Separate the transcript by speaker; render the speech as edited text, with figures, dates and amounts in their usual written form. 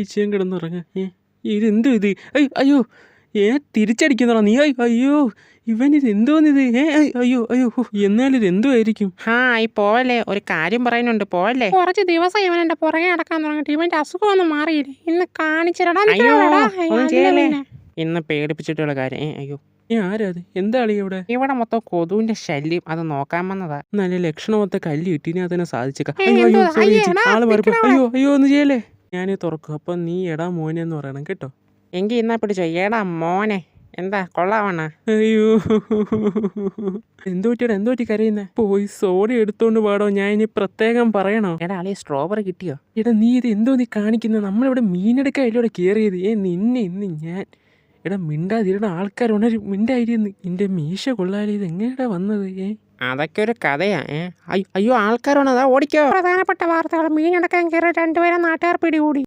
Speaker 1: ഇച്ചയും കിടന്നുറങ്ങ. ഇതെന്തോ ഇത്? അയ്യോ തിരിച്ചടിക്കുന്നോ നീ? അയ്യോ ഇവനിത് എന്തോന്നിത്? അയ്യോ അയ്യോ എന്നാലും ഇത് എന്തോ ആയിരിക്കും?
Speaker 2: ഈ പോവല്ലേ, ഒരു കാര്യം പറയാനുണ്ട്, പോവല്ലേ. കുറച്ച് ദിവസം ഇവൻ എന്റെ പുറകെ നടക്കാൻ തുടങ്ങിയിട്ട് ഇവന്റെ അസുഖമൊന്നും മാറിയില്ലേ. ഇന്ന് കാണിച്ചിടാ. ഇന്ന് പേടിപ്പിച്ചിട്ടുള്ള കാര്യം. അയ്യോ
Speaker 1: ആരാ അത്? എന്താ അളിയ ഇവിടെ?
Speaker 2: ഇവിടെ മൊത്തം കൊതുവിന്റെ ശല്യം, അത് നോക്കാൻ വന്നതാ.
Speaker 1: നല്ല ലക്ഷണമൊത്ത കല്ല് കിട്ടിനെ അതിനെ സാധിച്ചേക്കാം. അയ്യോ സോറി ചേച്ചി, ആള് മാറിപ്പോ. അയ്യോ ഒന്ന് ചെയ്യല്ലേ. ഞാനേ തുറക്കും. അപ്പൊ നീ എടാ മോനെ എന്ന് പറയണം കേട്ടോ.
Speaker 2: എങ്കി ഇന്നാ പിടിച്ചോ, ഏടാ മോനെ. എന്താ കൊള്ളാവണ?
Speaker 1: അയ്യോ എന്തോ പറ്റി കരയുന്നേ? പോയി സോഡ എടുത്തോണ്ട് പാടോ, ഞാൻ ഇനി പ്രത്യേകം പറയണോ?
Speaker 2: എടാ അളിയ സ്ട്രോബെറി കിട്ടിയോ?
Speaker 1: എടാ നീ ഇത് എന്തോ നീ കാണിക്കുന്നത്? നമ്മളിവിടെ മീനെടുക്കാതിലൂടെ കയറിയത്. നിന്നെ ഇന്ന് ഞാൻ എടാ മിണ്ടാതിരുടെ ആൾക്കാർ ഉണരും. മിണ്ടായിരുന്നു. നിന്റെ മീശ കൊള്ളാലേ, ഇത് എങ്ങനെയാ വന്നത്?
Speaker 2: അതൊക്കെ ഒരു കഥയാ. അയ്യോ ആൾക്കാരാണ്, അതാ ഓടിക്കോ. പ്രധാനപ്പെട്ട വാർത്തകൾ. മീനടക്കാൻ കയറി 2 പേരെ നാട്ടുകാർ പിടികൂടി.